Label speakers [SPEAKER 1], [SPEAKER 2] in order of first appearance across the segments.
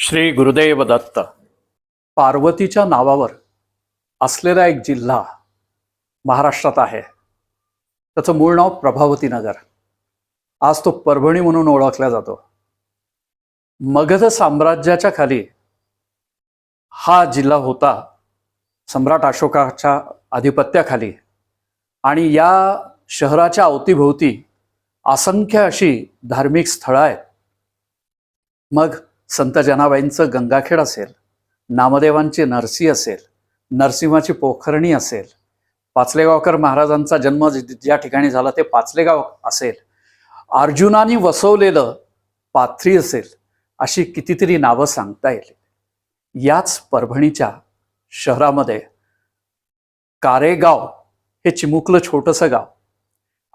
[SPEAKER 1] श्री गुरुदेव दत्त. पार्वतीच्या नावावर असलेला एक जिल्हा महाराष्ट्रात आहे. त्याचं मूळ नाव प्रभावती नगर. आज तो परभणी म्हणून ओळखला जातो. मगध साम्राज्याच्या खाली हा जिल्हा होता, सम्राट अशोकाच्या आधिपत्याखाली. आणि या शहराच्या अवतीभोवती असंख्य अशी धार्मिक स्थळं आहेत. मग संत जनाबाईंचं गंगाखेड असेल, नामदेवांची नरसी असेल, नरसिंहाची पोखरणी असेल, पाचलेगावकर महाराजांचा जन्म ज्या ठिकाणी झाला ते पाचलेगाव असेल, अर्जुनाने वसवलेलं पाथरी असेल, अशी कितीतरी नावं सांगता येईल. याच परभणीच्या शहरामध्ये कारेगाव हे चिमुकलं छोटंसं गाव,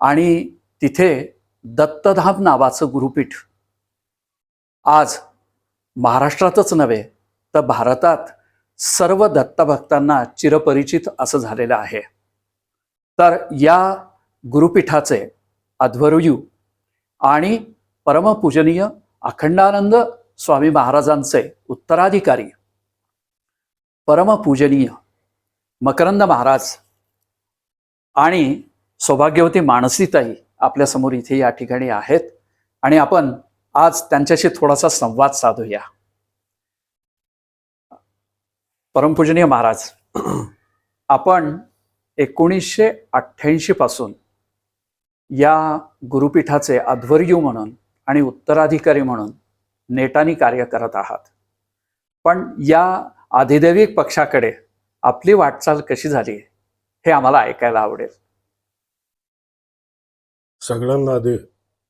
[SPEAKER 1] आणि तिथे दत्तधाम नावाचं गुरुपीठ आज महाराष्ट्रातच नव्हे तर भारतात सर्व दत्तभक्तांना चिरपरिचित असं झालेलं आहे. तर या गुरुपीठाचे अध्वर्यू आणि परमपूजनीय अखंडानंद स्वामी महाराजांचे उत्तराधिकारी परमपूजनीय मकरंद महाराज आणि सौभाग्यवती मानसीताई आपल्यासमोर इथे या ठिकाणी आहेत, आणि आपण आज त्यांच्याशी थोडासा संवाद साधूया. परमपूजनीय महाराज, आपण 1988 पासून या गुरुपीठाचे अध्वर्यू म्हणून आणि उत्तराधिकारी म्हणून नेटाने कार्य करत आहात. पण या आधिदैविक पक्षाकडे आपली वाटचाल कशी झाली हे आम्हाला ऐकायला आवडेल.
[SPEAKER 2] सगळ्यांना आधी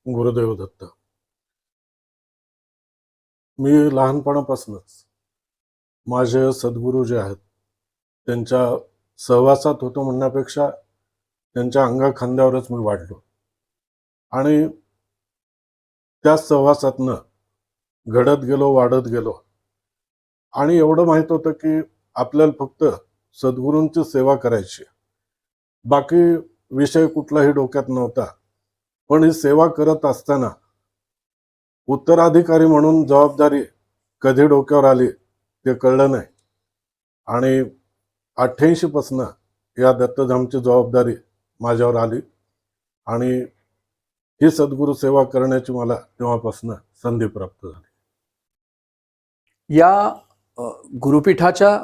[SPEAKER 2] गुरुदेव दत्त. मी लहानपणापासूनच माझे सद्गुरू जे आहेत त्यांच्या सहवासात होतो म्हणण्यापेक्षा त्यांच्या अंगाखांद्यावरच मी वाढलो, आणि त्या सहवासातनं घडत गेलो, वाढत गेलो. आणि एवढं माहीत होतं की आपल्याला फक्त सद्गुरूंची सेवा करायची, बाकी विषय कुठलाही डोक्यात नव्हता. पण ही सेवा करत असताना उत्तराधिकारी म्हणून जबाबदारी कधी डोक्यावर आली ते कळलं नाही. आणि 88 पासून या दत्तधामची जबाबदारी माझ्यावर आली, आणि ही सद्गुरू सेवा करण्याची मला तेव्हापासून संधी प्राप्त झाली.
[SPEAKER 1] या गुरुपीठाच्या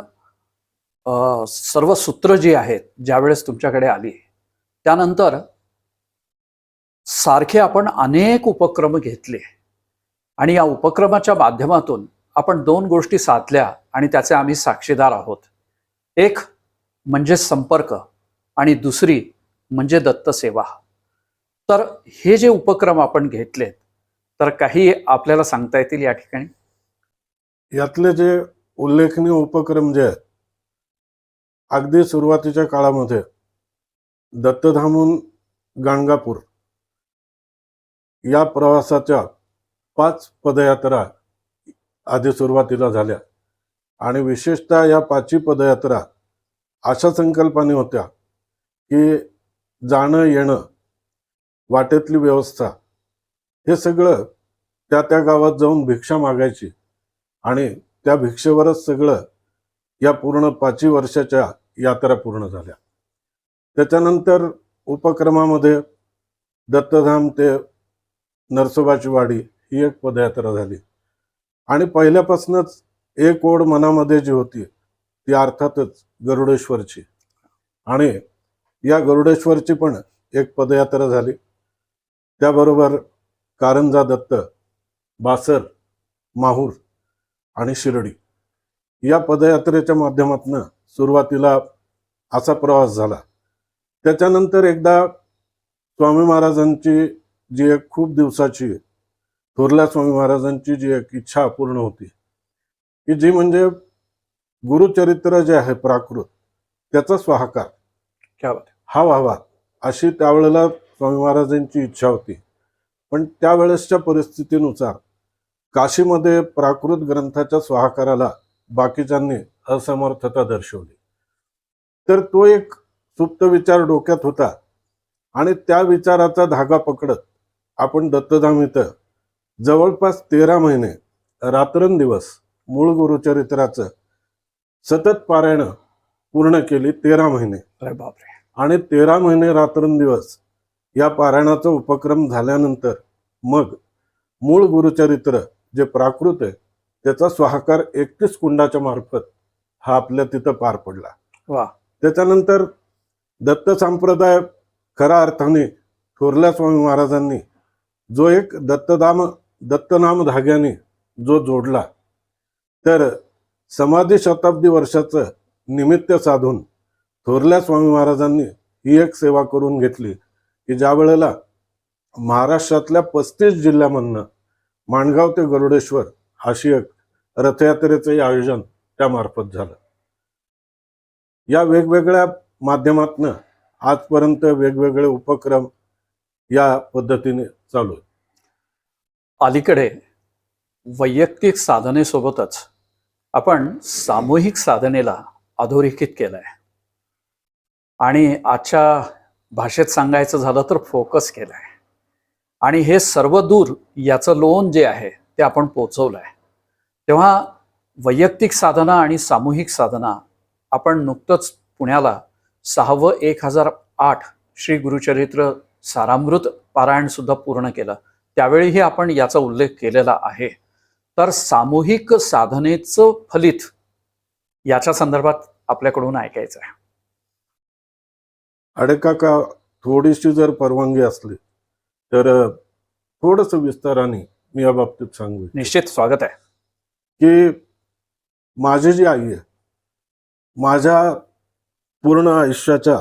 [SPEAKER 1] सर्व सूत्र जी आहेत ज्यावेळेस तुमच्याकडे आली त्यानंतर सारखे आपण अनेक उपक्रम घेतले, आणि या उपक्रमाच्या माध्यमातून आपण 2 गोष्टी साधल्या आणि त्याचे आम्ही साक्षीदार आहोत. एक म्हणजे संपर्क आणि दुसरी म्हणजे दत्तसेवा. तर हे जे उपक्रम आपण घेतलेत तर काही आपल्याला सांगता येतील या ठिकाणी?
[SPEAKER 2] यातले जे उल्लेखनीय उपक्रम जे आहेत, अगदी सुरुवातीच्या काळामध्ये दत्तधामहून गाणगापूर या प्रवासाच्या 5 पदयात्रा आधी सुरुवातीला झाल्या. आणि विशेषतः या 5ही पदयात्रा अशा संकल्पने होत्या की जाणं येणं, वाटेतली व्यवस्था, हे सगळं त्या गावात जाऊन भिक्षा मागायची, आणि त्या भिक्षेवरच सगळं या पूर्ण 5 वर्षाच्या यात्रा पूर्ण झाल्या. त्याच्यानंतर उपक्रमामध्ये दत्तधाम ते नरसोबाची वाडी ही एक पदयात्रा झाली. आणि पहिल्यापासूनच एक ओढ मनामध्ये जी होती ती अर्थातच गरुडेश्वरची, आणि या गरुडेश्वरची पण एक पदयात्रा झाली. त्याबरोबर कारंजा दत्त, बासर, माहूर आणि शिर्डी या पदयात्रेच्या माध्यमातून सुरुवातीला असा प्रवास झाला. त्याच्यानंतर एकदा स्वामी महाराजांची जी एक खूप दिवसाची, थोरल्या स्वामी महाराजांची जी एक इच्छा अपूर्ण होती, की जी म्हणजे गुरुचरित्र जे आहे प्राकृत त्याचा स्वाहाकार हा व्हावा, अशी त्यावेळेला स्वामी महाराजांची इच्छा होती. पण त्यावेळेसच्या परिस्थितीनुसार काशीमध्ये प्राकृत ग्रंथाच्या स्वाहाकाराला बाकीच्यांनी असमर्थता दर्शवली. तर तो एक सुप्त विचार डोक्यात होता, आणि त्या विचाराचा धागा पकडत आपण दत्तधाम इथं जवळपास 13 महिने रात्रंदिवस मूळ गुरुचरित्राचं सतत पारायण पूर्ण केली 13 महिने.
[SPEAKER 1] अरे बापरे.
[SPEAKER 2] आणि 13 महिने रात्रंदिवस या पारायणाचा उपक्रम झाल्यानंतर मग मूळ गुरुचरित्र जे प्राकृत आहे त्याचा स्वाहाकार 31 कुंडाच्या मार्फत हा आपल्या तिथं पार पडला.
[SPEAKER 1] वा.
[SPEAKER 2] त्याच्यानंतर दत्त संप्रदाय खऱ्या अर्थाने थोरल्या स्वामी महाराजांनी जो एक दत्तनाम धाग्याने जो जोडला, तर समाधी शताब्दी वर्षाचं निमित्त साधून थोरल्या स्वामी महाराजांनी ही एक सेवा करून घेतली की ज्या वेळेला महाराष्ट्रातल्या 35 जिल्ह्यामधनं माणगाव ते गरुडेश्वर अशी एक रथयात्रेचंही आयोजन त्यामार्फत झालं. या वेगवेगळ्या माध्यमातनं आजपर्यंत वेगवेगळे उपक्रम या पद्धतीने चालू आहेत.
[SPEAKER 1] अलीकडे वैयक्तिक साधनेसोबतच आपण सामूहिक साधनेला अधोरेखित केलंय आणि आजच्या भाषेत सांगायचं झालं तर फोकस केलाय. आणि हे सर्व दूर याचं लोन जे आहे ते आपण पोचवलंय. तेव्हा वैयक्तिक साधना आणि सामूहिक साधना आपण नुकतंच पुण्याला 6वं 1008 श्री गुरुचरित्र सारामृत पारायण सुद्धा पूर्ण केलं. त्यावेळीही आपण याचा उल्लेख केलेला आहे. तर सामूहिक साधनेचं फलित याच्या संदर्भात आपल्याकडून ऐकायचं आहे.
[SPEAKER 2] अडकाका थोडीशी जर परवानगी असली तर थोडस विस्ताराने मी या बाबतीत सांगू.
[SPEAKER 1] निश्चित स्वागत आहे.
[SPEAKER 2] की माझी जी आई आहे, माझ्या पूर्ण आयुष्याच्या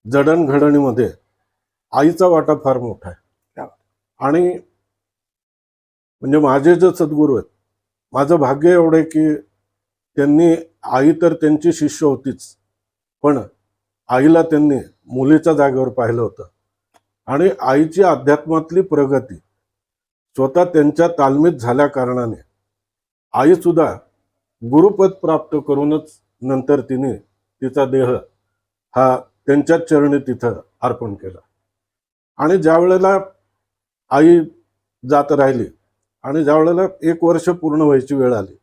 [SPEAKER 2] जडणघडणीमध्ये आईचा वाटा फार मोठा आहे. आणि म्हणजे माझे जे सद्गुरू आहेत, माझं भाग्य एवढं आहे की त्यांनी, आई तर त्यांची शिष्य होतीच, पण आईला त्यांनी मुलीच्या जागेवर पाहिलं होतं. आणि आईची अध्यात्मातली प्रगती स्वतः त्यांच्या तालमीत झाल्या कारणाने आई सुद्धा गुरुपद प्राप्त करूनच नंतर तिने तिचा देह हा त्यांच्या चरणी तिथं अर्पण केला. आणि ज्या वेळेला आई जात राहिली आणि ज्या वेळेला 1 वर्ष पूर्ण व्हायची वेळ आली,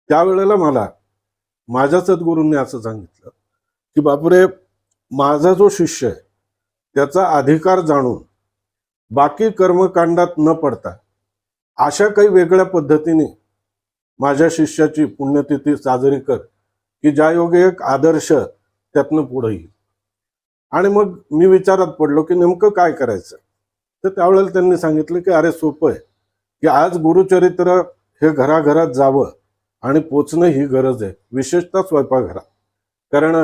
[SPEAKER 2] त्यावेळेला मला माझ्या सद्गुरूंनी असं सांगितलं की बापरे, माझा जो शिष्य आहे त्याचा अधिकार जाणून बाकी कर्मकांडात न पडता अशा काही वेगळ्या पद्धतीने माझ्या शिष्याची पुण्यतिथी साजरी कर की ज्या योगे एक आदर्श त्यातनं पुढे येईल. आणि मग मी विचारात पडलो की नेमकं काय करायचं. तर त्यावेळेला त्यांनी सांगितलं की अरे सोपं आहे की आज गुरुचरित्र हे घराघरात जावं आणि पोचणं ही गरज आहे, विशेषतः स्वयंपाकघरात. कारण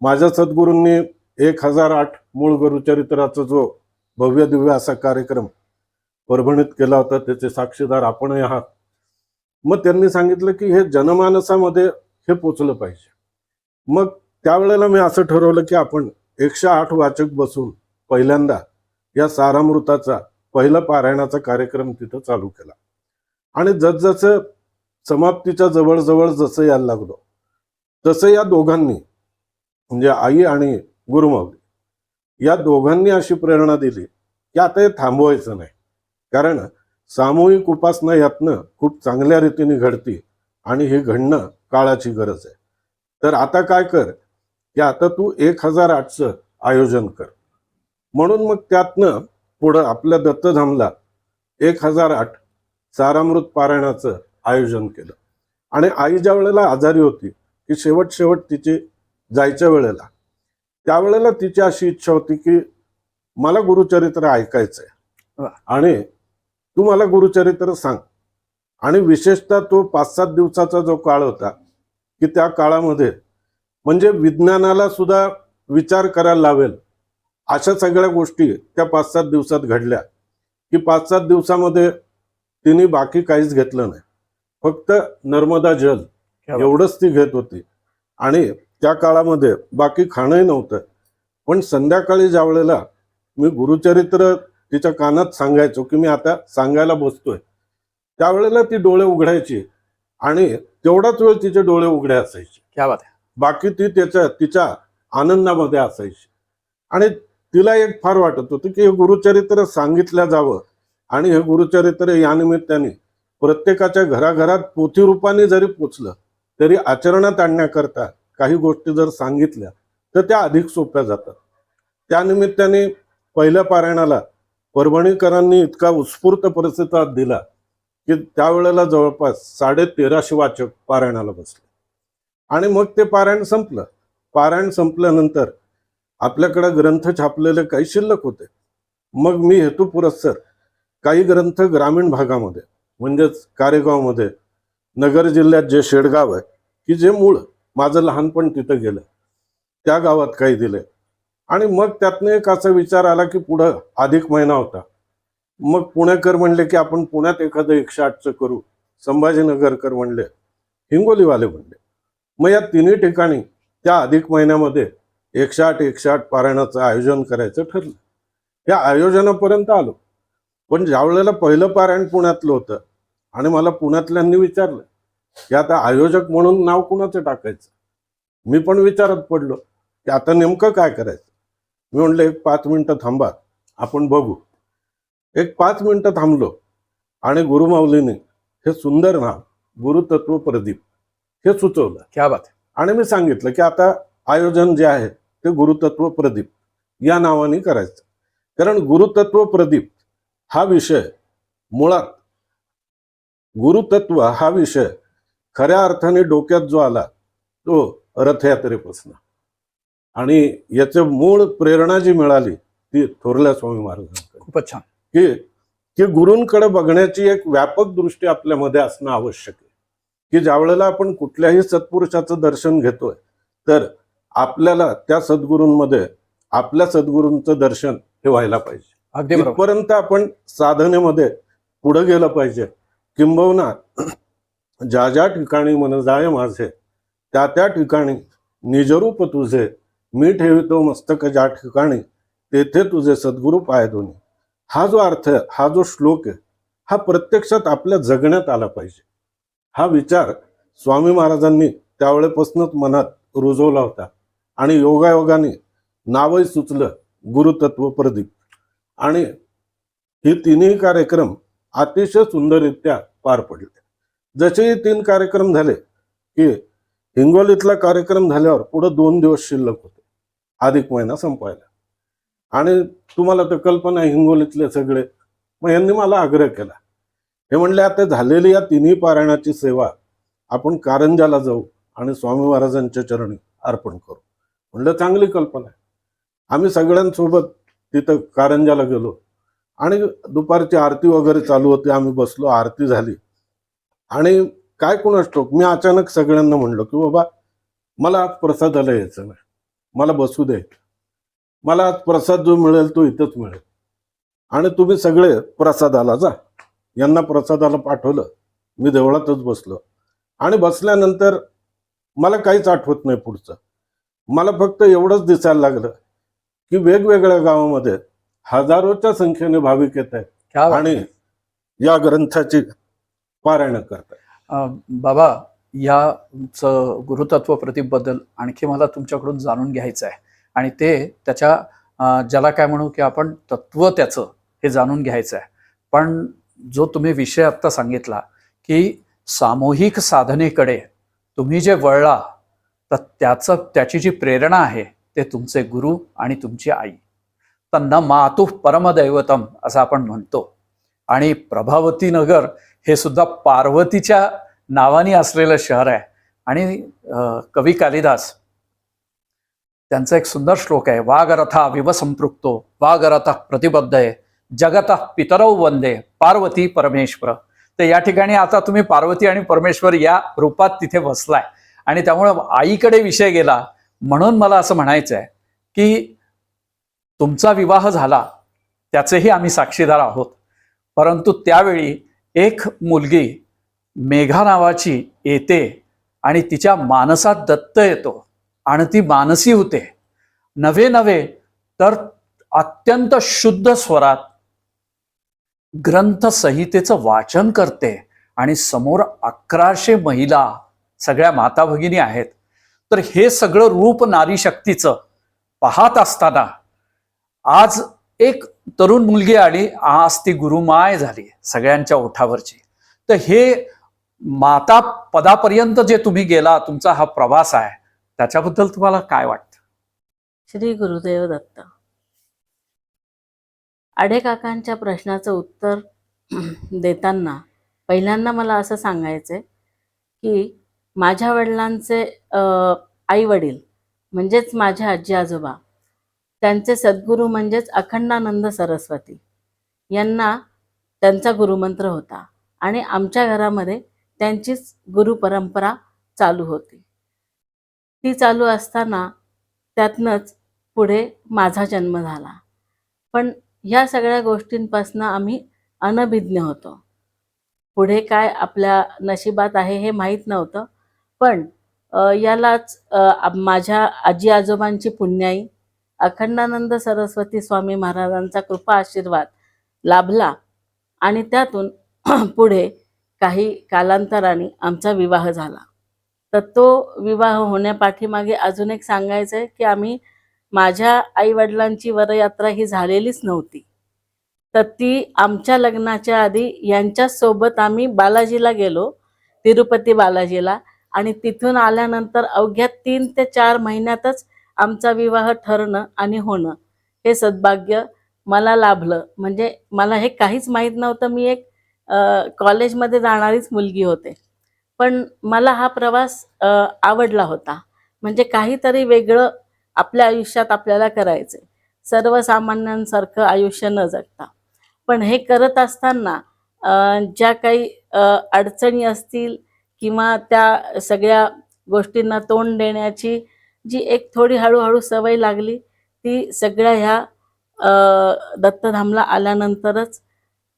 [SPEAKER 2] माझ्या सद्गुरूंनी 1008 मूळ गुरुचरित्राचा जो भव्य दिव्य असा कार्यक्रम परभणीत केला होता, त्याचे साक्षीदार आपणही आहात. मग त्यांनी सांगितलं की हे जनमानसामध्ये हे पोचलं पाहिजे. मग त्यावेळेला मी असं ठरवलं की आपण 108 वाचक बसून पहिल्यांदा या सारामृताचा पहिला पारायणाचा कार्यक्रम तिथं चालू केला. आणि जसजसं समाप्तीच्या जवळजवळ जसं यायला लागलो तसं या दोघांनी, म्हणजे आई आणि गुरुमाऊली, या दोघांनी अशी प्रेरणा दिली की आता हे थांबवायचं नाही, कारण सामूहिक उपासना यातनं खूप चांगल्या रीतीने घडती आणि हे घडणं काळाची गरज आहे. तर आता काय कर की आता तू 1008चं आयोजन कर. म्हणून मग त्यातनं पुढं आपल्या दत्तधामला 1008 सारामृत पारायणाचं आयोजन केलं. आणि आई ज्या वेळेला आजारी होती की शेवट तिची जायच्या वेळेला, त्यावेळेला तिची अशी इच्छा होती की मला गुरुचरित्र ऐकायचंय आणि तू मला गुरुचरित्र सांग. आणि विशेषतः तो 5-7 दिवसाचा जो काळ होता की त्या काळामध्ये म्हणजे विज्ञानाला सुद्धा विचार करायला लावेल अशा सगळ्या गोष्टी त्या 5-7 दिवसात घडल्या. की 5-7 दिवसामध्ये तिने बाकी काहीच घेतलं नाही, फक्त नर्मदा जल एवढंच ती घेत होती. आणि त्या काळामध्ये बाकी खाणंही नव्हतं. पण संध्याकाळी ज्या वेळेला मी गुरुचरित्र तिच्या कानात सांगायचो की मी आता सांगायला बसतोय, त्यावेळेला ती डोळे उघडायची आणि तेवढाच वेळ तिचे डोळे उघडे असायचे.
[SPEAKER 1] क्या बात आहे.
[SPEAKER 2] बाकी ती तिच्या आनंदामध्ये असायची. आणि तिला एक फार वाटत होतं की हे गुरुचरित्र सांगितलं जावं आणि हे गुरुचरित्र या निमित्ताने प्रत्येकाच्या घराघरात पोथी रूपाने जरी पोचलं तरी आचरणात आणण्याकरता काही गोष्टी जर सांगितल्या तर त्या अधिक सोप्या जातात. त्यानिमित्ताने पहिल्या पारायणाला परभणीकरांनी इतका उत्स्फूर्त प्रतिसाद दिला की त्यावेळेला जवळपास 1350 वाचक पारायणाला बसले. आणि मग ते पारायण संपलं. पारायण संपल्यानंतर आपल्याकडे ग्रंथ छापलेले काही शिल्लक होते. मग मी हेतुपुरस्सर काही ग्रंथ ग्रामीण भागामध्ये म्हणजेच कारेगावमध्ये, नगर जिल्ह्यात जे शेडगाव आहे की जे मूळ माझं लहानपण तिथं गेलं, त्या गावात काही दिले. आणि मग त्यातनं एक असा विचार आला की पुढं अधिक महिना होता. मग पुणेकर म्हणले की आपण पुण्यात एखादं 108चं करू. संभाजीनगरकर म्हणले, हिंगोलीवाले म्हणले. मग या तिन्ही ठिकाणी त्या अधिक महिन्यामध्ये 108 पारायणाचं आयोजन करायचं ठरलं. या आयोजनापर्यंत आलो. पण ज्या वेळेला पहिलं पारायण पुण्यातलं होतं आणि मला पुण्यातल्यांनी विचारलं की आता आयोजक म्हणून नाव कुणाचं टाकायचं, मी पण विचारात पडलो की आता नेमकं काय करायचं. मी म्हणलं 5 मिनिटं थांबा, आपण बघू. 5 मिनिटं थांबलो आणि गुरुमाऊलीने हे सुंदर नाव गुरुतत्व प्रदीप हे सुचवलं.
[SPEAKER 1] क्या बात.
[SPEAKER 2] आणि मी सांगितलं की आता आयोजन जे आहे ते गुरुतत्व प्रदीप या नावाने करायचं. कारण गुरुतत्व प्रदीप हा विषय मुळात, गुरुतत्व हा विषय खऱ्या अर्थाने डोक्यात जो आला तो रथयात्रेपासून, आणि याचं मूळ प्रेरणा जी मिळाली ती थोरल्या स्वामी महाराजांकडे.
[SPEAKER 1] खूपच छान.
[SPEAKER 2] की गुरूंकडे बघण्याची एक व्यापक दृष्टी आपल्यामध्ये असणं आवश्यक आहे. की ज्या वेळेला आपण कुठल्याही सत्पुरुषाचं दर्शन घेतोय तर आपल्याला त्या सद्गुरूंमध्ये आपल्या सद्गुरूंचं दर्शन हे व्हायला पाहिजे.
[SPEAKER 1] अगदी बरोबर.
[SPEAKER 2] इथपर्यंत आपण साधनेमध्ये पुढे गेलं पाहिजे. किंबहुना ज्या ज्या ठिकाणी मन जाय माझे त्या त्या ठिकाणी निजरूप तुझे, मी ठेवितो मस्तक ज्या ठिकाणी तेथे तुझे सद्गुरू पाय दोन्ही. हा जो अर्थ आहे, हा जो श्लोक आहे, हा प्रत्यक्षात आपल्या जगण्यात आला पाहिजे. हा विचार स्वामी महाराजांनी त्यावेळेपासूनच मनात रुजवला होता. आणि योगायोगाने नावही सुचलं गुरुतत्व प्रदीप. आणि हे तिन्ही कार्यक्रम अतिशय सुंदररित्या पार पडले. जसे 3 कार्यक्रम झाले की हिंगोलीतला कार्यक्रम झाल्यावर पुढे 2 दिवस शिल्लक होते अधिक महिना संपायला. आणि तुम्हाला तर कल्पना आहे हिंगोलीतले सगळे. मग यांनी मला आग्रह केला, हे म्हणले आता झालेली या तिन्ही पारायणाची सेवा आपण कारंजाला जाऊ आणि स्वामी महाराजांच्या चरणी अर्पण करू. म्हणलं चांगली कल्पना आहे. आम्ही सगळ्यांसोबत तिथं कारंजाला गेलो आणि दुपारची आरती वगैरे चालू होती. आम्ही बसलो, आरती झाली. आणि काय कुणास ठाऊक मी अचानक सगळ्यांना म्हणलो की बाबा मला आज प्रसादाला यायचं नाही, मला बसू दे, मला आज प्रसाद जो मिळेल तो इथंच मिळेल आणि तुम्ही सगळे प्रसादाला जा. यांना प्रसादाला पाठवलं. मी देवळातच बसलो आणि बसल्यानंतर मला काहीच आठवत नाही पुढचं. मला फक्त एवढंच दिसायला लागलं की वेगवेगळ्या गावामध्ये हजारोच्या संख्येने भाविक येत आहेत आणि या ग्रंथाची पारायण करतात.
[SPEAKER 1] बाबा, या गुरुतत्व प्रदीपबद्दल आणखी मला तुमच्याकडून जाणून घ्यायचं आहे. आणि ते त्याच्या ज्याला काय म्हणू की आपण तत्व त्याचं हे जाणून घ्यायचं आहे. पण जो तुम्ही विषय आत्ता सांगितला की सामूहिक साधनेकडे तुम्ही जे वळला, तर त्याची जी प्रेरणा आहे ते तुमचे गुरु आणि तुमची आई. तन्ना मातुः परमदैवतम असं आपण म्हणतो. आणि प्रभावती नगर हे सुद्धा पार्वतीच्या नावाने असलेलं शहर आहे. आणि कवी कालिदास त्यांचा एक सुंदर श्लोक आहे, वागरथा विवसंपृक्तो वागरथा प्रतिबद्धये जगतः पितरौ वंदे पार्वती परमेश्वर. तर या ठिकाणी आता तुम्ही पार्वती आणि परमेश्वर या रूपात तिथे बसलाय. आणि त्यामुळे आईकडे विषय गेला. म्हणून मला असं म्हणायचं आहे की तुमचा विवाह झाला त्याचेही आम्ही साक्षीदार आहोत. परंतु त्यावेळी एक मुलगी मेघा नावाची येते आणि तिच्या मानसात दत्त येतो आणि ती मानसी होते. नवे तर अत्यंत शुद्ध स्वरात ग्रंथ संहितेचं वाचन करते. आणि समोर 1100 महिला सगळ्या माता भगिनी आहेत. तर हे सगळं रूप नारी शक्तीचं पाहत असताना आज एक तरुण मुलगी आली, आज ती गुरुमाय झाली सगळ्यांच्या ओठावरची. तर हे माता पदापर्यंत जे तुम्ही गेला, तुमचा हा प्रवास आहे, त्याच्याबद्दल तुम्हाला काय वाटतं?
[SPEAKER 3] श्री गुरुदेव दत्त. आढे काकांच्या प्रश्नाचं उत्तर देताना पहिल्यांदा मला असं सांगायचंय की माझ्या वडिलांचे आई वडील म्हणजेच माझे आजी आजोबा, त्यांचे सद्गुरू म्हणजेच अखंडानंद सरस्वती यांना त्यांचा गुरुमंत्र होता आणि आमच्या घरामध्ये त्यांचीच गुरु परंपरा चालू होती. ती चालू असताना त्यातनंच पुढे माझा जन्म झाला. पण ह्या सगळ्या गोष्टींपासून आम्ही अनभिज्ञ होतो. पुढे काय आपल्या नशिबात आहे हे माहीत नव्हतं. पण यालाच माझ्या आजी आजोबांची पुण्याई, अखंडानंद सरस्वती स्वामी महाराजांचा कृपा आशीर्वाद लाभला आणि त्यातून पुढे काही कालांतराने आमचा विवाह झाला. तर तो विवाह होण्यापाठीमागे अजून एक सांगायचं आहे की माझ्या आईवडिलांची वरयात्रा ही झालेलीच नव्हती. तर ती आमच्या लग्नाच्या आधी यांच्यासोबत आम्ही बालाजीला गेलो, तिरुपती बालाजीला, आणि तिथून आल्यानंतर अवघ्या 3 ते 4 महिन्यातच आमचा विवाह ठरणं आणि होणं हे सद्भाग्य मला लाभलं. म्हणजे मला हे काहीच माहीत नव्हतं. मी एक कॉलेजमध्ये जाणारीच मुलगी होते. पण मला हा प्रवास आवडला होता. म्हणजे काहीतरी वेगळं आपल्या आयुष्यात आपल्याला करायचं, सर्वसामान्यांसारखं आयुष्य न जगता. पण हे करत असताना ज्या काही अडचणी असतील किंवा त्या सगळ्या गोष्टींना तोंड देण्याची जी एक थोडी हळूहळू सवय लागली, ती सगळ्या ह्या दत्तधामला आल्यानंतरच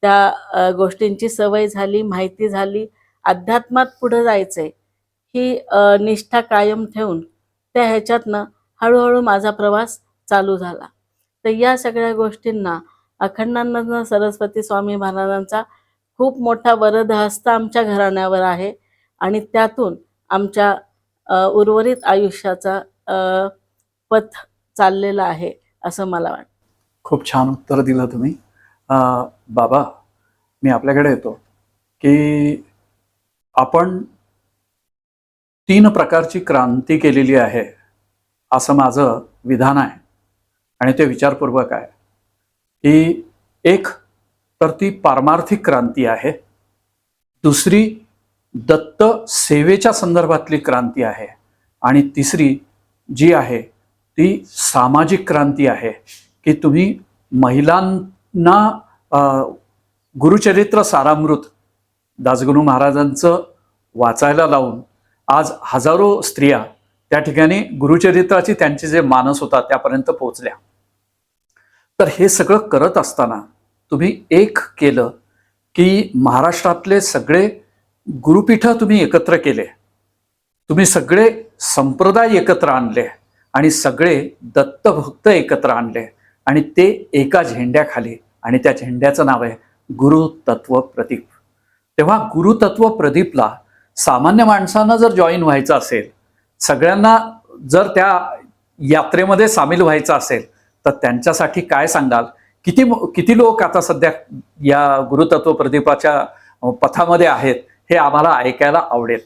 [SPEAKER 3] त्या गोष्टींची सवय झाली, माहिती झाली. अध्यात्मात पुढे जायचंय ही निष्ठा कायम ठेवून त्या ह्याच्यातनं हळूहळू माझा प्रवास चालू झाला. तर या सगळ्या गोष्टींना अखंडानंद सरस्वती स्वामी महाराजांचा खूप मोठा वरदहस्त आमच्या घराण्यावर आहे आणि त्यातून आमच्या उर्वरित आयुष्याचा पथ चाललेला आहे असं मला वाटतं.
[SPEAKER 1] खूप छान उत्तर दिलं तुम्ही. बाबा, मी आपल्याकडे येतो की आपण 3 प्रकारची क्रांती केलेली आहे असं माझं विधान आहे आणि ते विचारपूर्वक आहे. की एक तर ती पारमार्थिक क्रांती आहे, दुसरी दत्त सेवेच्या संदर्भातली क्रांती आहे आणि तिसरी जी आहे ती सामाजिक क्रांती आहे की तुम्ही महिलांना गुरुचरित्र सारामृत दासगुरू महाराजांचं वाचायला लावून आज हजारो स्त्रिया त्या ठिकाणी गुरुचरित्राची त्यांचे जे मानस होता त्यापर्यंत पोहोचल्या. तर हे सगळं करत असताना तुम्ही एक केलं की महाराष्ट्रातले सगळे गुरुपीठ तुम्ही एकत्र केले, तुम्ही सगळे संप्रदाय एकत्र आणले आणि सगळे दत्तभक्त एकत्र आणले आणि ते एका झेंड्याखाली, आणि त्या झेंड्याचं नाव आहे गुरुतत्व प्रदीप. तेव्हा गुरुतत्व प्रदीपला सामान्य माणसांना जर जॉईन व्हायचं असेल, सगळ्यांना जर त्या यात्रेमध्ये सामील व्हायचं असेल, तर त्यांच्यासाठी काय सांगाल? किती लोक आता सध्या या गुरुतत्व प्रदीपाच्या पथामध्ये आहेत हे आम्हाला ऐकायला आवडेल.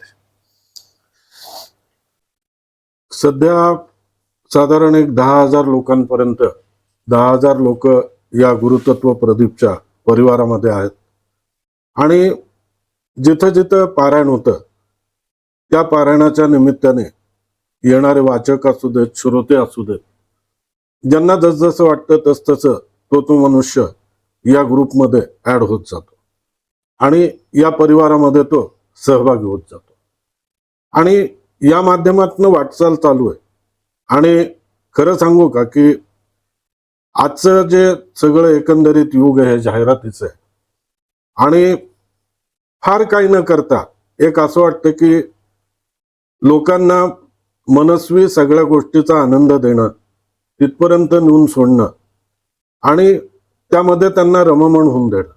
[SPEAKER 2] सध्या साधारण एक 10,000 लोकांपर्यंत 10,000 लोक या गुरुतत्व प्रदीपच्या परिवारामध्ये आहेत. आणि जिथं जिथं पारायण होतं त्या पारायणाच्या निमित्ताने येणारे वाचक असू देत, श्रोते असू देत, ज्यांना जसजसं वाटतं तसतसं तो मनुष्य या ग्रुपमध्ये ऍड होत जातो आणि या परिवारामध्ये तो सहभागी होत जातो. आणि या माध्यमातून वाटचाल चालू आहे. आणि खरं सांगू का की आजचं जे सगळं एकंदरीत युग आहे जाहिरातीचं आहे आणि फार काही न करता एक असं वाटतं की लोकांना मनस्वी सगळ्या गोष्टीचा आनंद देणं, तिथपर्यंत नेऊन सोडणं आणि त्यामध्ये त्यांना रममाण होऊन देणं,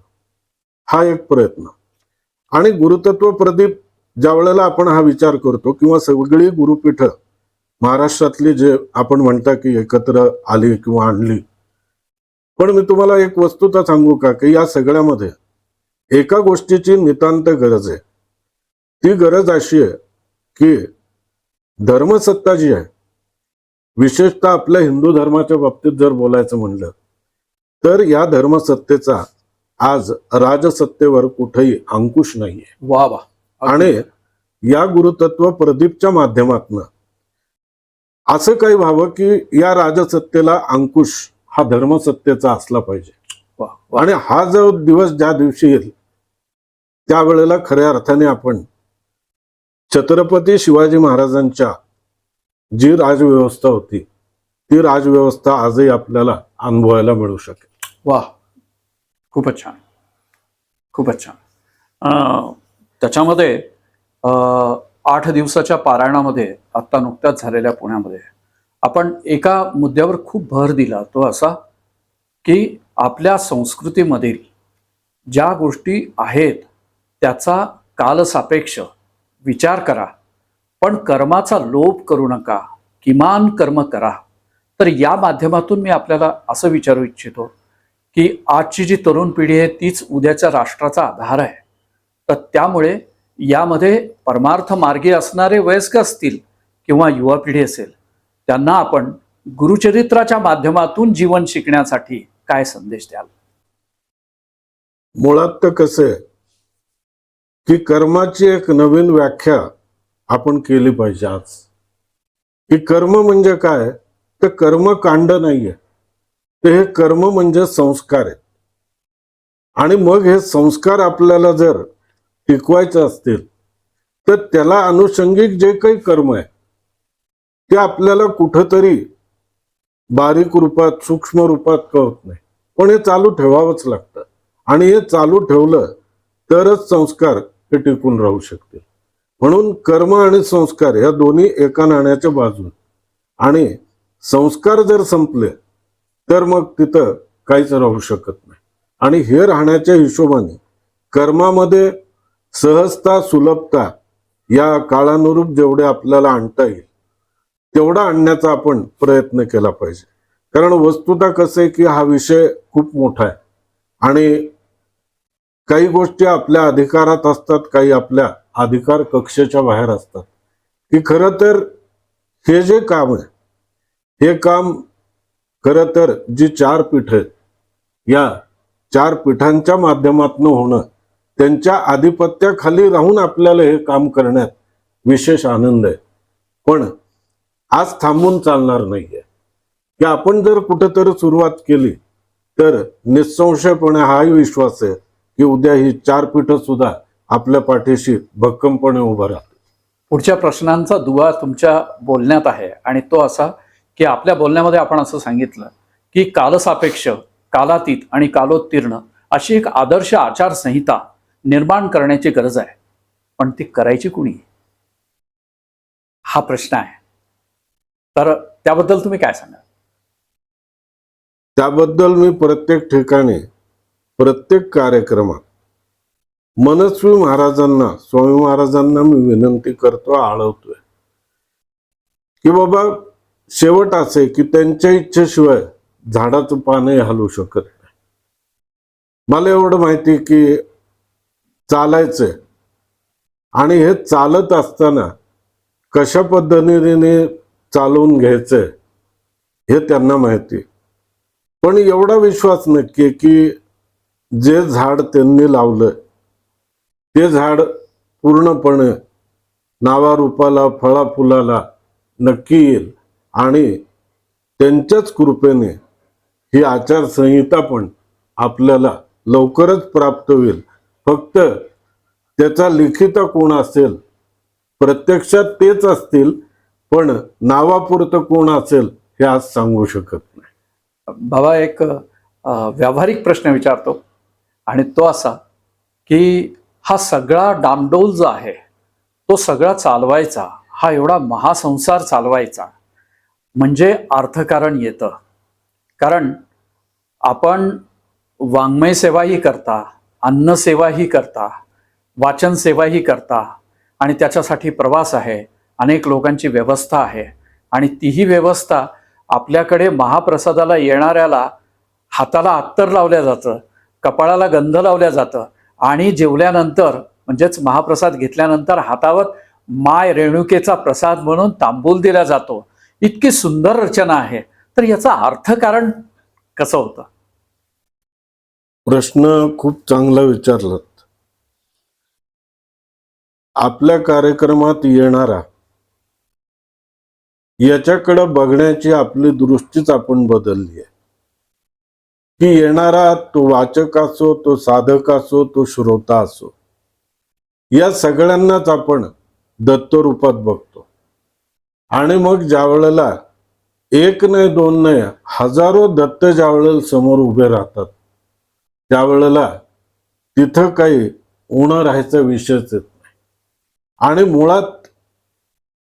[SPEAKER 2] हा एक प्रयत्न. आणि गुरुतत्व प्रदीप ज्या वेळेला आपण हा विचार करतो किंवा सगळी गुरुपीठ महाराष्ट्रातली जे आपण म्हणता की एकत्र आली किंवा आणली, पण मी तुम्हाला एक वस्तुता सांगू का की या सगळ्यामध्ये एका गोष्टीची नितांत गरज आहे. ती गरज अशी आहे की धर्मसत्ता जी आहे, विशेषतः आपल्या हिंदू धर्माच्या बाबतीत जर बोलायचं म्हणलं तर या धर्मसत्तेचा आज राजसत्तेवर कुठेही अंकुश नाहीये.
[SPEAKER 1] वा वा.
[SPEAKER 2] आणि या गुरुतत्व प्रदीपच्या माध्यमातून असं काही व्हावं की या राजसत्तेला अंकुश हा धर्मसत्तेचा असला पाहिजे.
[SPEAKER 1] वा वा.
[SPEAKER 2] आणि हा जो दिवस ज्या दिवशी येईल त्यावेळेला खऱ्या अर्थाने आपण छत्रपती शिवाजी महाराजांच्या जी राजव्यवस्था होती ती राजव्यवस्था आजही आपल्याला अनुभवायला मिळू शकेल.
[SPEAKER 1] वा, खूपच छान, खूपच छान. त्याच्यामध्ये 8 दिवसाच्या पारायणामध्ये आत्ता नुकत्याच झालेल्या पुण्यामध्ये आपण एका मुद्द्यावर खूप भर दिला, तो असा की आपल्या संस्कृतीमधील ज्या गोष्टी आहेत त्याचा कालसापेक्ष विचार करा, पण कर्माचा लोभ करू नका, किमान कर्म करा. तर या माध्यमातून मी आपल्याला असं विचारू इच्छितो की आजची जी तरुण पिढी आहे तीच उद्याच्या राष्ट्राचा आधार आहे. तर त्यामुळे यामध्ये परमार्थ मार्गी असणारे वयस्क असतील किंवा युवा पिढी असेल, त्यांना आपण गुरुचरित्राच्या माध्यमातून जीवन शिकण्यासाठी काय संदेश द्याल?
[SPEAKER 2] मुळात तर कसं आहे की कर्माची एक नवीन व्याख्या आपण केली पाहिजे आज. की कर्म म्हणजे काय, तर कर्मकांड नाहीये, तर हे कर्म म्हणजे संस्कार आहेत. आणि मग हे संस्कार आपल्याला जर टिकवायचे असतील तर त्याला अनुषंगिक जे काही कर्म आहे ते आपल्याला कुठंतरी बारीक रूपात सूक्ष्म रूपात कळत नाही, पण हे चालू ठेवावंच लागतं. आणि हे चालू ठेवलं तरच संस्कार हे टिकून राहू शकतील. म्हणून कर्म आणि संस्कार या दोन्ही एका नाण्याच्या बाजू. आणि संस्कार जर संपले तर मग तिथं काहीच राहू शकत नाही. आणि हे राहण्याच्या हिशोबाने कर्मामध्ये सहजता सुलभता या काळानुरूप जेवढे आपल्याला आणता येईल तेवढा आणण्याचा आपण प्रयत्न केला पाहिजे. कारण वस्तुतः कसं आहे की हा विषय खूप मोठा आहे आणि काही गोष्टी आपल्या अधिकारात असतात, काही आपल्या अधिकार कक्षेच्या बाहेर असतात. की खरं तर हे जे काम आहे हे काम खरं तर जी 4 पीठ आहेत या 4 पीठांच्या माध्यमातून होणं, त्यांच्या आधिपत्याखाली राहून आपल्याला हे काम करण्यात विशेष आनंद आहे. पण आज थांबून चालणार नाहीये. की आपण जर कुठेतरी सुरुवात केली तर निसंशयपणे हाही विश्वास आहे की उद्या ही 4 पीठं सुद्धा आपल्या पाठीशी भक्कमपणे उभं राहतील.
[SPEAKER 1] पुढच्या प्रश्नांचा दुवा तुमच्या बोलण्यात आहे आणि तो असा की आपल्या बोलण्यामध्ये आपण असं सांगितलं की कालसापेक्ष, कालातीत आणि कालोत्तीर्ण अशी एक आदर्श आचारसंहिता निर्माण करण्याची गरज आहे. पण ती करायची कुणी, हा प्रश्न आहे. तर त्याबद्दल तुम्ही काय सांगाल?
[SPEAKER 2] त्याबद्दल मी प्रत्येक ठिकाणी प्रत्येक कार्यक्रमात मनस्वी महाराजांना, स्वामी महाराजांना मी विनंती करतो, आळवतोय की बाबा शेवट असे की त्यांच्या इच्छेशिवाय झाडाचं पानही हलू शकत नाही. मला एवढं माहिती की चालायचंय आणि हे चालत असताना कशा पद्धतीने चालवून घ्यायचंय हे त्यांना माहिती. पण एवढा विश्वास नक्की की जे झाड त्यांनी लावलं ते झाड पूर्णपणे नावारूपाला फळा फुलाला नक्की येईल आणि त्यांच्याच कृपेने ही आचारसंहिता पण आपल्याला लवकरच प्राप्त होईल. फक्त त्याचा लिखित कोण असेल, प्रत्यक्षात तेच असतील, पण नावापुरतं कोण असेल हे आज सांगू शकत नाही.
[SPEAKER 1] बाबा, एक व्यावहारिक प्रश्न विचारतो आणि तो असा की हा सगळा डामडोल जो आहे तो सगळा चालवायचा, हा एवढा महासंसार चालवायचा म्हणजे अर्थकारण येतं. कारण आपण वाङ्मय सेवाही करता, अन्न सेवाही करता, वाचन सेवाही करता आणि त्याच्यासाठी प्रवास आहे, अनेक लोकांची व्यवस्था आहे. आणि तीही व्यवस्था आपल्याकडे महाप्रसादाला येणाऱ्याला हाताला अत्तर लावल्या जातं, कपाळाला गंध लावल्या जातं आणि जेवल्यानंतर म्हणजेच महाप्रसाद घेतल्यानंतर हातावर माय रेणुकेचा प्रसाद म्हणून तांबूल दिला जातो. इतकी सुंदर रचना आहे. तर याचा अर्थकारण कसं होतं?
[SPEAKER 2] प्रश्न खूप चांगला विचारलात. आपल्या कार्यक्रमात येणारा याच्याकडे बघण्याची आपली दृष्टीच आपण बदलली आहे. की येणारा तो वाचक असो, तो साधक असो, तो श्रोता असो, या सगळ्यांनाच आपण दत्त रूपात बघतो. आणि मग ज्या वेळेला एक नाही, दोन नाही, हजारो दत्त ज्या वेळेला समोर उभे राहतात, त्यावेळेला तिथं काही उणं राहायचा विषयच येत नाही. आणि मुळात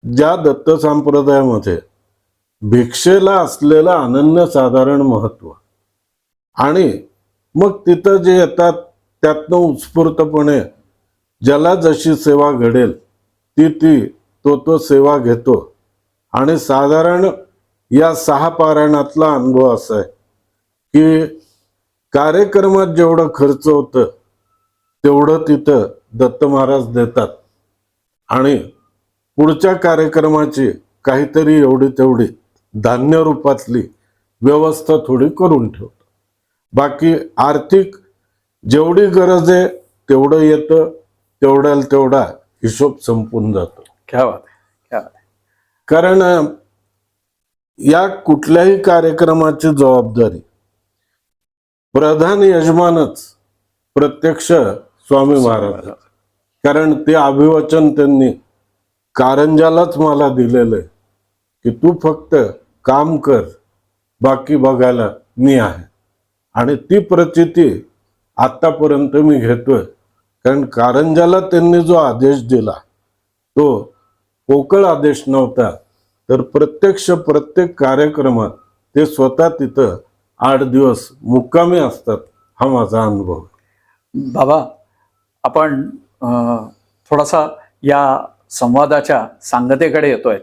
[SPEAKER 2] ज्या दत्त संप्रदायामध्ये भिक्षेला असलेलं अनन्यसाधारण महत्व, आणि मग तिथं जे येतात त्यातनं उत्स्फूर्तपणे ज्याला जशी सेवा घडेल तो सेवा घेतो. आणि साधारण या 6 पारायणातला अनुभव असा आहे की कार्यक्रमात जेवढं खर्च होतं तेवढं तिथं दत्त महाराज देतात, आणि पुढच्या कार्यक्रमाची काहीतरी एवढी तेवढी धान्य रूपातली व्यवस्था थोडी करून ठेवतात. बाकी आर्थिक जेवढी गरज आहे तेवढं येतं, तेवढ्याला तेवढा हिशोब संपून जातो.
[SPEAKER 1] क्या बात आहे, क्या बात आहे.
[SPEAKER 2] कारण या कुठल्याही कार्यक्रमाची जबाबदारी प्रधान यजमानच प्रत्यक्ष स्वामी महाराज. कारण ते अभिवचन त्यांनी कारंजालाच मला दिलेलं आहे की तू फक्त काम कर, बाकी बघायला मी आहे. आणि ती प्रचिती आतापर्यंत मी घेतोय. कारण कारंजाला त्यांनी जो आदेश दिला तो पोकळ आदेश नव्हता, तर प्रत्येक कार्यक्रमात ते स्वतः तिथं 8 दिवस मुक्कामी असतात. हा माझा अनुभव.
[SPEAKER 1] बाबा, आपण थोडासा या संवादाच्या सांगतेकडे येतोय.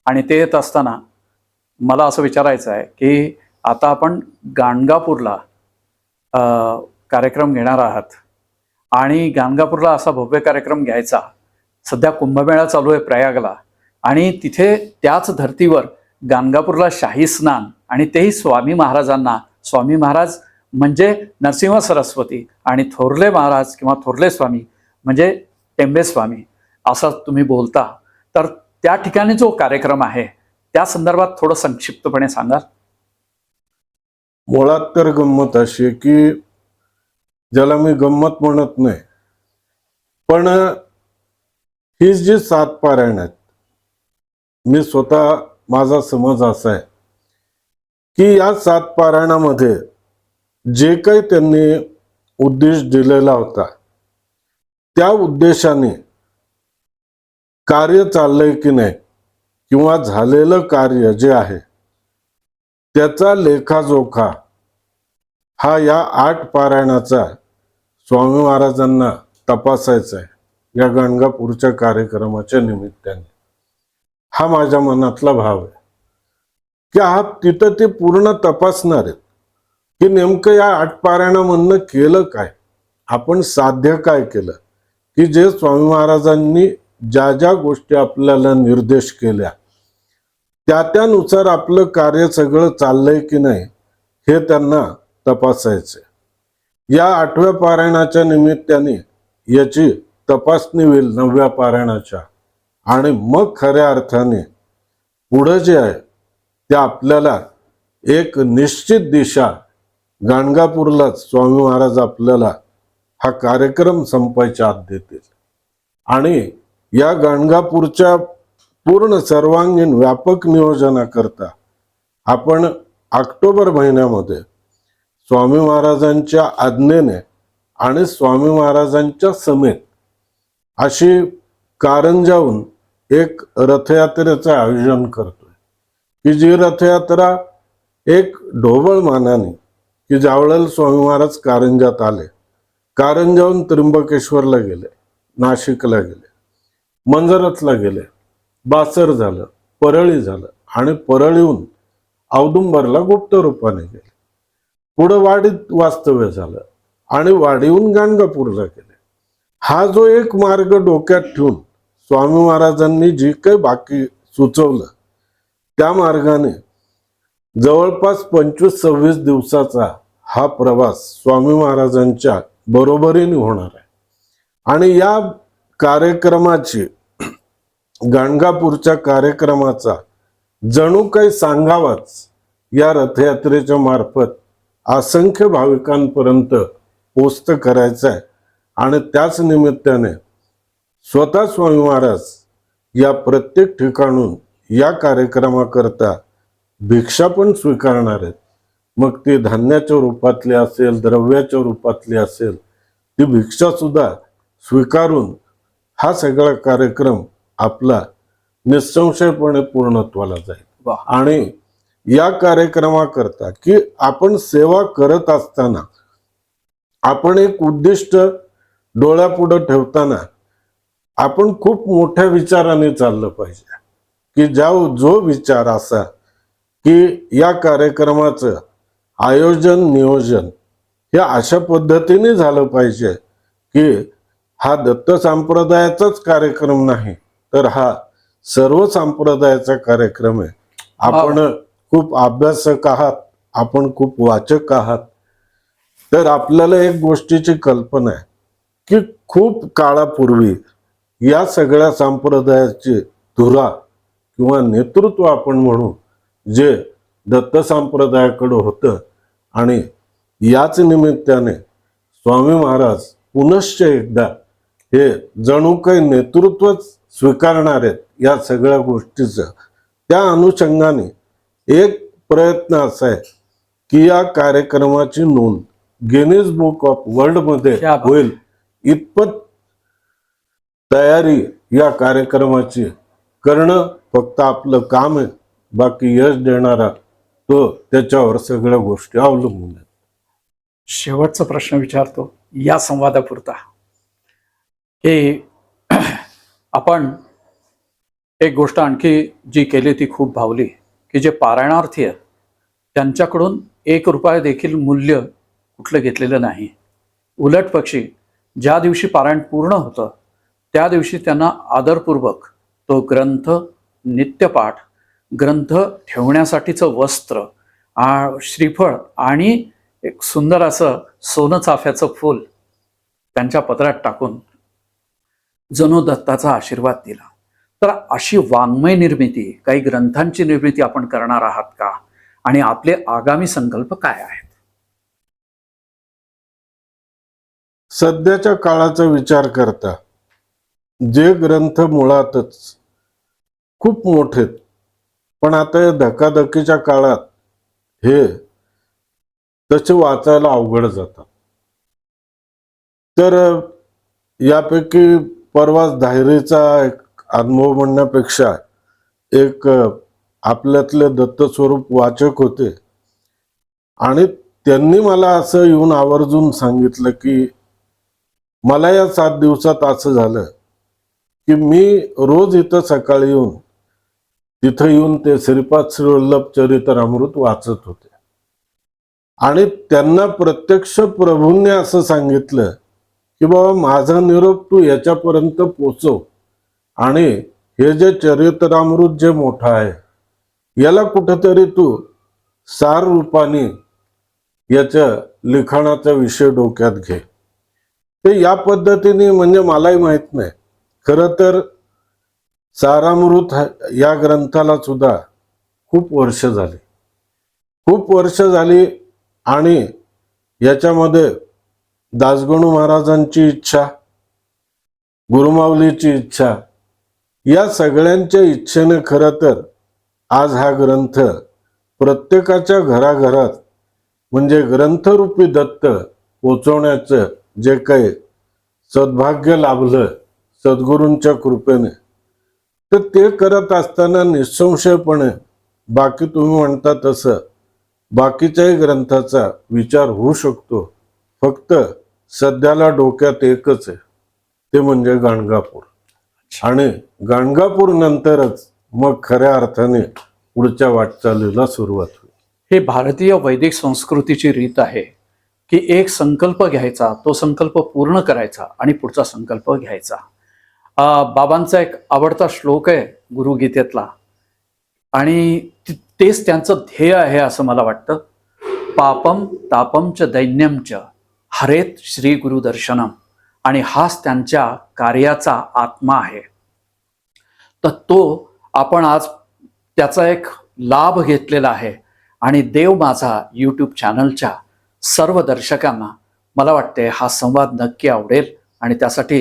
[SPEAKER 1] आणि ते येत असताना मला असं विचारायचं आहे की आता आपण गाणगापूरला कार्यक्रम घेणार आहात, आणि गाणगापूरला असा भव्य कार्यक्रम घ्यायचा. सध्या कुंभमेळा चालू आहे प्रयागला, आणि तिथे त्याच धर्तीवर गाणगापूरला शाही स्नान, आणि तेही स्वामी महाराजांना. स्वामी महाराज म्हणजे नरसिंह सरस्वती, आणि थोरले महाराज किंवा थोरले स्वामी म्हणजे टेंबे स्वामी असं तुम्ही बोलता. तर त्या ठिकाणी जो कार्यक्रम आहे त्या संदर्भात थोडं संक्षिप्तपणे सांगाल?
[SPEAKER 2] मुळात तर गंमत अशी आहे की ज्याला मी गंमत म्हणत नाही, पण ही जी 7 पारायण आहेत, मी स्वतः माझा समज असा आहे की या 7 पारायणामध्ये जे काही त्यांनी उद्देश दिलेला होता त्या उद्देशाने कार्य चाललंय की नाही, किंवा झालेलं कार्य जे आहे त्याचा लेखाजोखा हा या 8 पारायणाचा स्वामी महाराजांना तपासायचा आहे या गाणगापूरच्या कार्यक्रमाच्या निमित्ताने. हा माझ्या मनातला भाव आहे की हा तिथं ते पूर्ण तपासणार आहेत की नेमकं या 8 पारायणामधनं केलं काय, आपण साध्य काय केलं, की जे स्वामी महाराजांनी ज्या ज्या गोष्टी आपल्याला निर्देश केल्या त्यानुसार आपलं कार्य सगळं चाललंय की नाही हे त्यांना तपासायचं. या 8व्या पारायणाच्या निमित्ताने याची तपासणी होईल 9व्या पारायणाच्या, आणि मग खऱ्या अर्थाने पुढं जे आहे ते आपल्याला एक निश्चित दिशा गाणगापूरलाच स्वामी महाराज आपल्याला हा कार्यक्रम संपायच्या आत देतील. आणि या गाणगापूरच्या पूर्ण सर्वांगीण व्यापक नियोजनाकरता आपण ऑक्टोबर महिन्यामध्ये स्वामी महाराजांच्या आज्ञेने आणि स्वामी महाराजांच्या समेत अशी कारंजाहून एक रथयात्रेचं आयोजन करतोय की जी रथयात्रा एक ढोबळ मानाने, की ज्यावेळेला स्वामी महाराज कारंजात आले, कारंजाहून त्र्यंबकेश्वरला गेले, नाशिकला गेले, मंजरतला गेले, बासर झालं, परळी झालं, आणि परळीहून औदुंबरला गुप्त रूपाने गेले, पुढं वाडीत वास्तव्य झालं, आणि वाडीहून गाणगापूरला गेले. हा जो एक मार्ग डोक्यात ठेवून स्वामी महाराजांनी जी काही बाकी सुचवलं त्या मार्गाने जवळपास 25-26 दिवसाचा हा प्रवास स्वामी महाराजांच्या बरोबरीने होणार आहे. आणि या कार्यक्रमाची, गाणगापूरच्या कार्यक्रमाचा जणू काही सांगावाच या रथयात्रेच्या मार्फत असंख्य भाविकांपर्यंत पोचत करायचं आहे. आणि त्याच निमित्ताने स्वतः स्वामी महाराज या प्रत्येक ठिकाणून या कार्यक्रमाकरता भिक्षा पण स्वीकारणार आहेत. मग ती धान्याच्या रूपातली असेल, द्रव्याच्या रूपातली असेल, ती भिक्षा सुद्धा स्वीकारून हा सगळा कार्यक्रम आपला निसंशयपणे पूर्णत्वाला जाईल.
[SPEAKER 1] वा.
[SPEAKER 2] आणि या कार्यक्रमाकरता की आपण सेवा करत असताना आपण एक उद्दिष्ट डोळ्यापुढे ठेवताना आपण खूप मोठ्या विचाराने चाललं पाहिजे. की जो विचार असा की या कार्यक्रमाचं आयोजन नियोजन हे अशा पद्धतीने झालं पाहिजे की हा दत्त संप्रदायाचाच कार्यक्रम नाही, तर हा सर्व संप्रदायाचा कार्यक्रम आहे. आपण खूप अभ्यासक आहात, आपण खूप वाचक आहात, तर आपल्याला एक गोष्टीची कल्पना आहे की खूप काळापूर्वी या सगळ्या संप्रदायाची धुरा किंवा नेतृत्व आपण म्हणू जे दत्त संप्रदायाकडे होतं. आणि याच निमित्ताने स्वामी महाराज पुनश्च एकदा हे जणू काही नेतृत्वच स्वीकारणार आहेत या सगळ्या गोष्टीचं. त्या अनुषंगाने एक प्रयत्न असा आहे की या कार्यक्रमाची नोंद गिनीज बुक ऑफ वर्ल्ड मध्ये
[SPEAKER 1] क्या बात.
[SPEAKER 2] होईल इतपत तयारी या कार्यक्रमाची करणं फक्त आपलं काम आहे. बाकी यश देणारा तो त्याच्यावर सगळ्या गोष्टी अवलंबून आहेत.
[SPEAKER 1] शेवटचा प्रश्न विचारतो या संवादापुरता की आपण एक गोष्ट आणखी जी केली ती खूप भावली की जे पारायणार्थी आहेत त्यांच्याकडून 1 रुपया देखील मूल्य कुठलं घेतलेलं नाही. उलट पक्षी ज्या दिवशी पारायण पूर्ण होतं त्या दिवशी त्यांना आदरपूर्वक तो ग्रंथ, नित्यपाठ, ग्रंथ ठेवण्यासाठीचं वस्त्र, श्रीफळ आणि एक सुंदर असं सोनं चाफ्याचं फूल त्यांच्या पदरात टाकून जणू दत्ताचा आशीर्वाद दिला. तर अशी वाङ्मय निर्मिती, काही ग्रंथांची निर्मिती आपण करणार आहात का? आणि आपले आगामी संकल्प काय आहेत?
[SPEAKER 2] सध्याच्या काळाचा विचार करता जे ग्रंथ मुळातच खूप मोठे, पण आता या धकाधकीच्या काळात हे तसे वाचायला अवघड जातात. तर यापैकी परवाच धायरीचा एक अनुभव म्हणण्यापेक्षा एक आपल्यातले दत्तस्वरूप वाचक होते आणि त्यांनी मला असं येऊन आवर्जून सांगितलं की मला या 7 दिवसात असं झालं की मी रोज इथं सकाळी येऊन तिथं येऊन ते श्रीपाद श्रीवल्लभ चरित्रामृत वाचत होते. आणि त्यांना प्रत्यक्ष प्रभूंनी असं सांगितलं की बाबा माझा निरोप तू याच्यापर्यंत पोचव आणि हे जे चरित्रामृत जे मोठं आहे याला कुठंतरी तू सार रूपाने याच्या लिखाणाचा विषय डोक्यात घे. ते या पद्धतीने, म्हणजे मलाही माहित नाही खरं तर सारामृत या ग्रंथाला सुद्धा खूप वर्ष झाली आणि याच्यामध्ये दासगणू महाराजांची इच्छा, गुरुमाऊलीची इच्छा, या सगळ्यांच्या इच्छेने खरं तर आज हा ग्रंथ प्रत्येकाच्या घराघरात म्हणजे ग्रंथरूपी दत्त पोचवण्याचं जे काही सद्भाग्य लाभलं सद्गुरूंच्या कृपेने, तर ते करत असताना निसंशयपणे बाकी तुम्ही म्हणता तसं बाकीच्याही ग्रंथाचा विचार होऊ शकतो. फक्त सध्याला डोक्यात एकच आहे, ते म्हणजे गाणगापूर. आणि गाणगापूर नंतरच मग खऱ्या अर्थाने पुढच्या वाटचालीला सुरुवात होईल.
[SPEAKER 1] हे भारतीय वैदिक संस्कृतीची रीत आहे की एक संकल्प घ्यायचा, तो संकल्प पूर्ण करायचा आणि पुढचा संकल्प घ्यायचा. बाबांचा एक आवडता श्लोक आहे गुरुगीतेतला, आणि तेच त्यांचं ध्येय आहे असं मला वाटतं. पापम तापम च दैन्यम च हरेत श्री गुरुदर्शनम. आणि हाच त्यांच्या कार्याचा आत्मा आहे. तर तो आपण आज त्याचा एक लाभ घेतलेला आहे. आणि देव माझा यूट्यूब चॅनलच्या सर्व दर्शकांना मला वाटते हा संवाद नक्की आवडेल. आणि त्यासाठी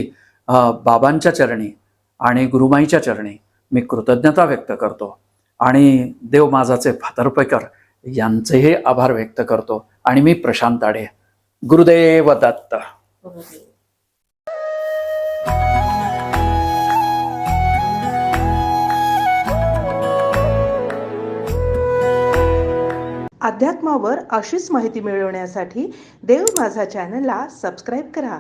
[SPEAKER 1] बाबांच्या चरणी आणि गुरुमाईच्या चरणी मी कृतज्ञता व्यक्त करतो. आणि देव माझाचे फादरपेकर यांचेही आभार व्यक्त करतो. आणि मी प्रशांत आढे. गुरुदेव दत्त.
[SPEAKER 4] अध्यात्मावर अशीच माहिती मिळवण्यासाठी देव माझा चॅनलला सबस्क्राईब करा